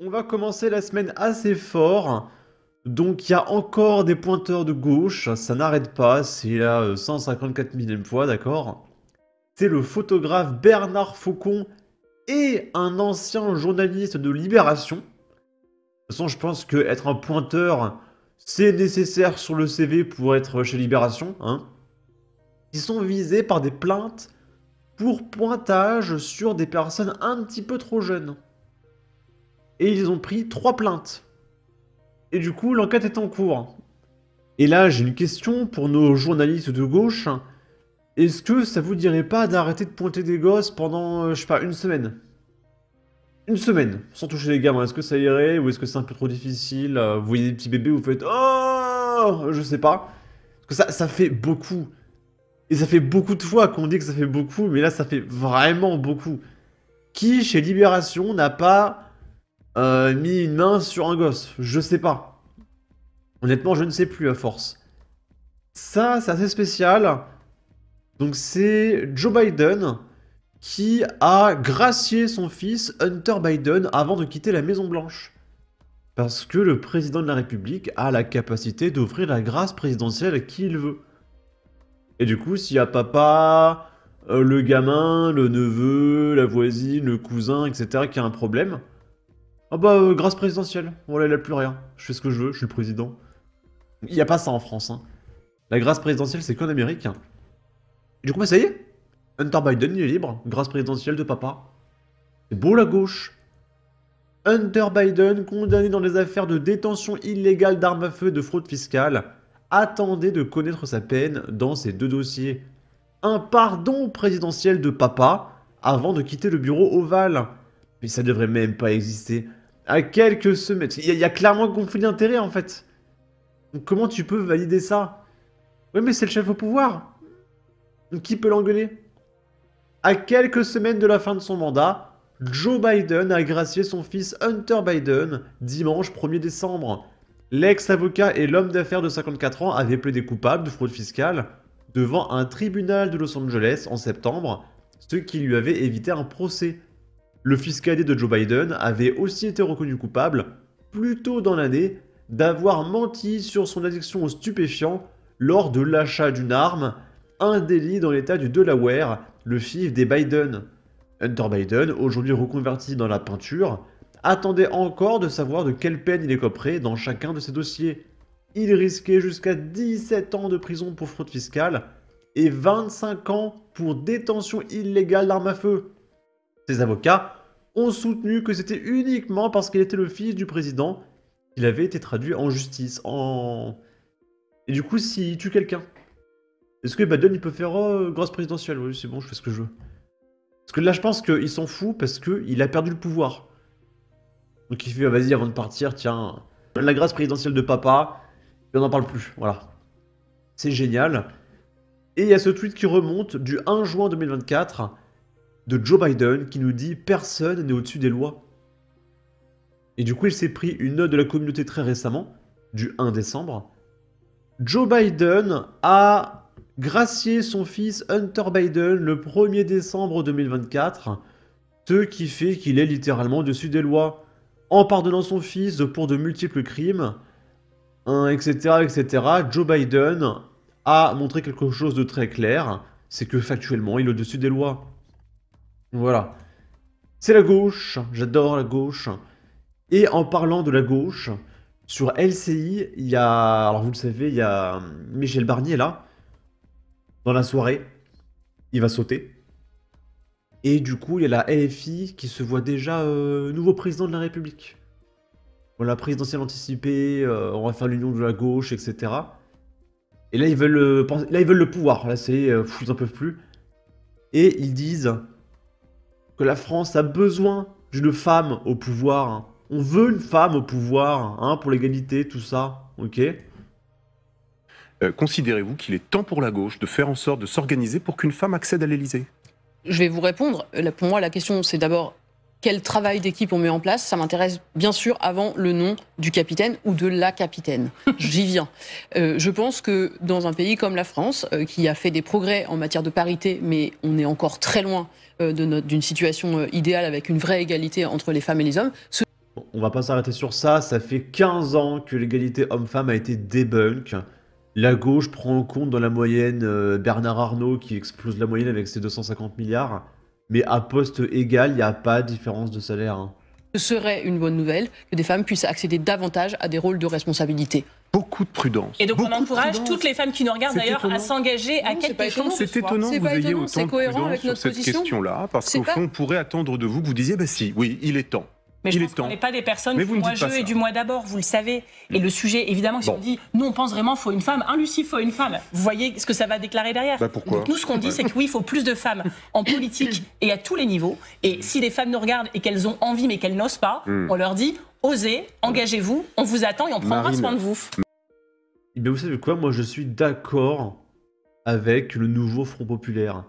On va commencer la semaine assez fort. Donc il y a encore des pointeurs de gauche, ça n'arrête pas, c'est la 154 millième fois, d'accord? C'est le photographe Bernard Faucon et un ancien journaliste de Libération. De toute façon, je pense que être un pointeur, c'est nécessaire sur le CV pour être chez Libération, hein. Ils sont visés par des plaintes pour pointage sur des personnes un petit peu trop jeunes. Et ils ont pris 3 plaintes. Et du coup, l'enquête est en cours. Et là, j'ai une question pour nos journalistes de gauche. Est-ce que ça vous dirait pas d'arrêter de pointer des gosses pendant, je sais pas, une semaine? Une semaine, sans toucher les gamins, est-ce que ça irait ou est-ce que c'est un peu trop difficile? Vous voyez des petits bébés, vous faites «Oh!» Je sais pas. Parce que ça fait beaucoup. Et ça fait beaucoup de fois qu'on dit que ça fait beaucoup, mais là, ça fait vraiment beaucoup. Qui, chez Libération, n'a pas mis une main sur un gosse? Je sais pas. Honnêtement, je ne sais plus à force. Ça, c'est assez spécial. Donc c'est Joe Biden qui a gracié son fils Hunter Biden avant de quitter la Maison Blanche. Parce que le président de la République a la capacité d'offrir la grâce présidentielle à qui il veut. Et du coup, s'il y a papa, le gamin, le neveu, la voisine, le cousin, etc. qui a un problème, ah bah grâce présidentielle, voilà, il a plus rien. Je fais ce que je veux, je suis le président. Il n'y a pas ça en France, hein. La grâce présidentielle, c'est qu'en Amérique. Et du coup, bah ça y est, Hunter Biden, il est libre, grâce présidentielle de papa. C'est beau la gauche. Hunter Biden, condamné dans des affaires de détention illégale d'armes à feu et de fraude fiscale, attendait de connaître sa peine dans ces deux dossiers. Un pardon présidentiel de papa avant de quitter le bureau ovale. Mais ça devrait même pas exister. À quelques semaines... Il y a clairement un conflit d'intérêts en fait. Donc comment tu peux valider ça? Oui mais c'est le chef au pouvoir. Donc qui peut l'engueuler? À quelques semaines de la fin de son mandat, Joe Biden a gracié son fils Hunter Biden dimanche 1er décembre. L'ex-avocat et l'homme d'affaires de 54 ans avait plaidé coupable de fraude fiscale devant un tribunal de Los Angeles en septembre, ce qui lui avait évité un procès. Le fils cadet de Joe Biden avait aussi été reconnu coupable, plus tôt dans l'année, d'avoir menti sur son addiction aux stupéfiants lors de l'achat d'une arme, un délit dans l'état du Delaware, le fief des Biden. Hunter Biden, aujourd'hui reconverti dans la peinture, attendait encore de savoir de quelle peine il écoperait dans chacun de ses dossiers. Il risquait jusqu'à 17 ans de prison pour fraude fiscale et 25 ans pour détention illégale d'armes à feu. Ses avocats ont soutenu que c'était uniquement parce qu'il était le fils du président qu'il avait été traduit en justice. Et du coup, s'il tue quelqu'un, est-ce que Biden il peut faire grâce présidentielle? Oui, c'est bon, je fais ce que je veux. Parce que là, je pense qu'il s'en fout parce qu'il a perdu le pouvoir. Donc il fait, vas-y, avant de partir, tiens, la grâce présidentielle de papa, et on n'en parle plus, voilà. C'est génial. Et il y a ce tweet qui remonte du 1 juin 2024 de Joe Biden qui nous dit « Personne n'est au-dessus des lois ». Et du coup, il s'est pris une note de la communauté très récemment, du 1 décembre. Joe Biden a gracié son fils Hunter Biden le 1er décembre 2024, ce qui fait qu'il est littéralement au-dessus des lois, en pardonnant son fils pour de multiples crimes, etc., etc. Joe Biden a montré quelque chose de très clair, c'est que factuellement, il est au-dessus des lois. Voilà. C'est la gauche, j'adore la gauche. Et en parlant de la gauche, sur LCI, il y a... Alors vous le savez, il y a Michel Barnier là, dans la soirée. Il va sauter. Et du coup, il y a la LFI qui se voit déjà nouveau président de la République. Voilà, présidentielle anticipée, on va faire l'union de la gauche, etc. Et là, ils veulent le pouvoir. Là, c'est... ils n'en peuvent plus. Et ils disent que la France a besoin d'une femme au pouvoir. On veut une femme au pouvoir, hein, pour l'égalité, tout ça, ok? Considérez-vous qu'il est temps pour la gauche de faire en sorte de s'organiser pour qu'une femme accède à l'Élysée? Je vais vous répondre. Pour moi, la question, c'est d'abord quel travail d'équipe on met en place. Ça m'intéresse bien sûr avant le nom du capitaine ou de la capitaine. J'y viens. Je pense que dans un pays comme la France, qui a fait des progrès en matière de parité, mais on est encore très loin d'une situation idéale avec une vraie égalité entre les femmes et les hommes. Bon, on va pas s'arrêter sur ça. Ça fait 15 ans que l'égalité homme-femme a été débunk. La gauche prend en compte dans la moyenne Bernard Arnault qui explose la moyenne avec ses 250 milliards. Mais à poste égal, il n'y a pas de différence de salaire. Hein. Ce serait une bonne nouvelle que des femmes puissent accéder davantage à des rôles de responsabilité. Beaucoup de prudence. Et donc on beaucoup de encourage prudence. toutes les femmes qui nous regardent C'est d'ailleurs étonnant. à s'engager à Non, c'est quelque pas chose. étonnant. C'est étonnant C'est que pas vous ayez étonnant, autant c'est de cohérent prudence avec sur notre cette position. question-là, parce C'est qu'au pas- fond, on pourrait attendre de vous que vous disiez, bah si, oui, il est temps. Mais je Il pense est qu'on temps. n'est pas des personnes Mais du vous ne moi dites pas je ça. et du moi d'abord, vous le savez. Et le sujet, évidemment, si Bon. on dit, nous on pense vraiment faut une femme, un Lucie faut une femme, vous voyez ce que ça va déclarer derrière. Bah, pourquoi Donc nous ce qu'on dit c'est que oui, il faut plus de femmes en politique et à tous les niveaux. Et si les femmes nous regardent et qu'elles ont envie mais qu'elles n'osent pas, on leur dit, osez, engagez-vous, on vous attend et on prendra Marine. soin de vous. Eh bien, vous savez quoi? Moi, je suis d'accord avec le nouveau Front Populaire.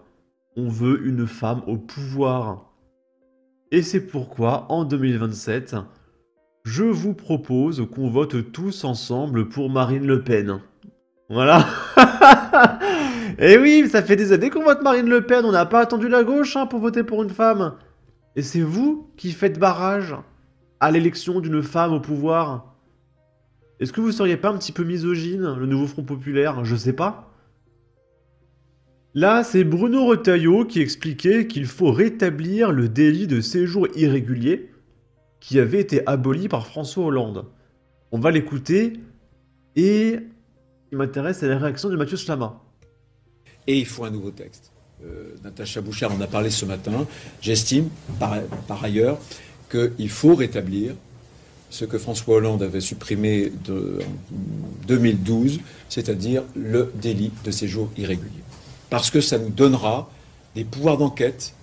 On veut une femme au pouvoir. Et c'est pourquoi, en 2027, je vous propose qu'on vote tous ensemble pour Marine Le Pen. Voilà. Et oui, ça fait des années qu'on vote Marine Le Pen. On n'a pas attendu la gauche pour voter pour une femme. Et c'est vous qui faites barrage à l'élection d'une femme au pouvoir. Est-ce que vous seriez pas un petit peu misogyne, le nouveau Front Populaire? Je sais pas. Là, c'est Bruno Retailleau qui expliquait qu'il faut rétablir le délit de séjour irrégulier qui avait été aboli par François Hollande. On va l'écouter et il m'intéresse, c'est la réaction de Mathieu Slama. Et il faut un nouveau texte. Natacha Bouchard en a parlé ce matin. J'estime, par ailleurs, qu'il faut rétablir ce que François Hollande avait supprimé en 2012, c'est-à-dire le délit de séjour irrégulier. Parce que ça nous donnera des pouvoirs d'enquête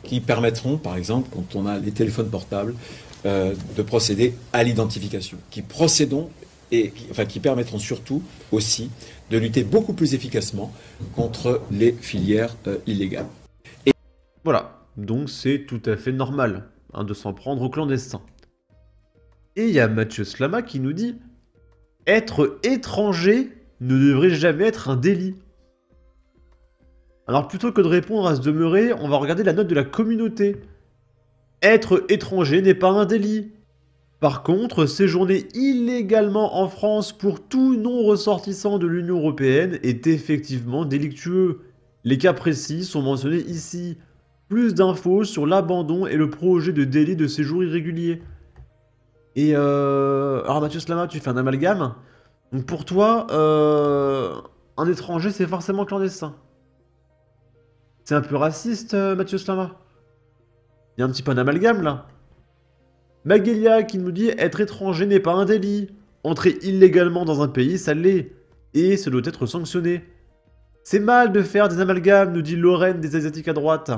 qui permettront, par exemple, quand on a les téléphones portables, de procéder à l'identification, qui permettront surtout aussi de lutter beaucoup plus efficacement contre les filières illégales. Voilà, donc c'est tout à fait normal de s'en prendre aux clandestins. Et il y a Mathieu Slama qui nous dit « Être étranger ne devrait jamais être un délit ». Alors plutôt que de répondre à se demeurer, on va regarder la note de la communauté. Être étranger n'est pas un délit. Par contre, séjourner illégalement en France pour tout non-ressortissant de l'Union Européenne est effectivement délictueux. Les cas précis sont mentionnés ici. Plus d'infos sur l'abandon et le projet de délit de séjour irrégulier. Et alors Mathieu Slama, tu fais un amalgame. Donc pour toi, un étranger c'est forcément clandestin. C'est un peu raciste, Mathieu Slama. Il y a un petit peu un amalgame là. Maguelia qui nous dit être étranger n'est pas un délit. Entrer illégalement dans un pays, ça l'est. Et ça doit être sanctionné. C'est mal de faire des amalgames, nous dit Lorraine des Asiatiques à droite.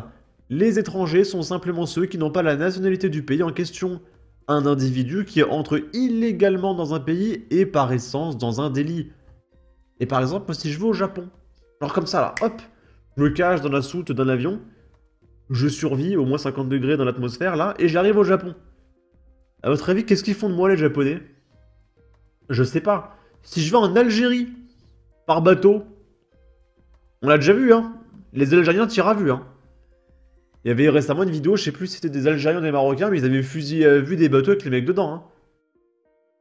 Les étrangers sont simplement ceux qui n'ont pas la nationalité du pays en question. Un individu qui entre illégalement dans un pays est par essence dans un délit. Et par exemple, si je vais au Japon, genre comme ça là, hop, je me cache dans la soute d'un avion, je survis au moins 50 degrés dans l'atmosphère là, et j'arrive au Japon. À votre avis, qu'est-ce qu'ils font de moi les Japonais? Je sais pas. Si je vais en Algérie, par bateau, on l'a déjà vu hein, les Algériens tirent à vue hein. Il y avait récemment une vidéo, je sais plus si c'était des Algériens ou des Marocains, mais ils avaient vu des bateaux avec les mecs dedans. Hein.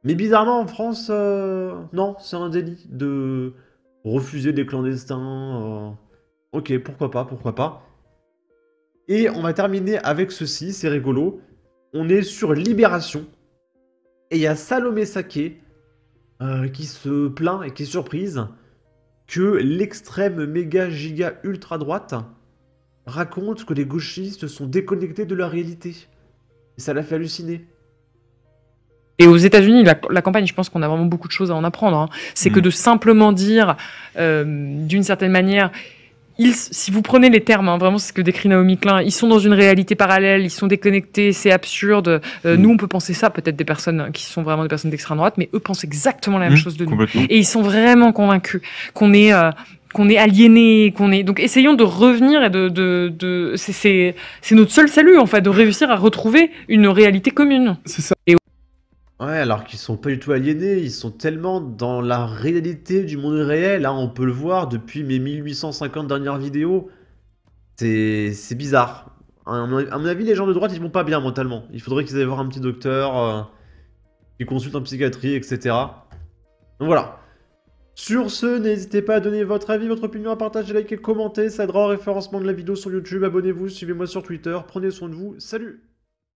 Mais bizarrement, en France, non, c'est un délit de refuser des clandestins. Ok, pourquoi pas, pourquoi pas. Et on va terminer avec ceci, c'est rigolo. On est sur Libération. Et il y a Salomé Saké qui se plaint et qui est surprise que l'extrême méga giga ultra droite raconte que les gauchistes sont déconnectés de la réalité. Et ça l'a fait halluciner. Et aux États-Unis, la campagne, je pense qu'on a vraiment beaucoup de choses à en apprendre. Hein. C'est que de simplement dire, d'une certaine manière, si vous prenez les termes, hein, vraiment c'est ce que décrit Naomi Klein, ils sont dans une réalité parallèle, ils sont déconnectés, c'est absurde. Nous, on peut penser ça, peut-être des personnes qui sont vraiment des personnes d'extrême droite, mais eux pensent exactement la même chose de nous. Et ils sont vraiment convaincus qu'on est aliénés, donc essayons de revenir et c'est notre seul salut en fait, de réussir à retrouver une réalité commune. C'est ça. Ouais, alors qu'ils sont pas du tout aliénés, ils sont tellement dans la réalité du monde réel, hein, on peut le voir depuis mes 1850 dernières vidéos. C'est bizarre. À mon avis, les gens de droite, ils vont pas bien mentalement. Il faudrait qu'ils aillent voir un petit docteur. qui consultent en psychiatrie, etc. Donc voilà. Sur ce, n'hésitez pas à donner votre avis, votre opinion, à partager, liker, commenter, ça aidera au référencement de la vidéo sur YouTube. Abonnez-vous, suivez-moi sur Twitter, prenez soin de vous, salut!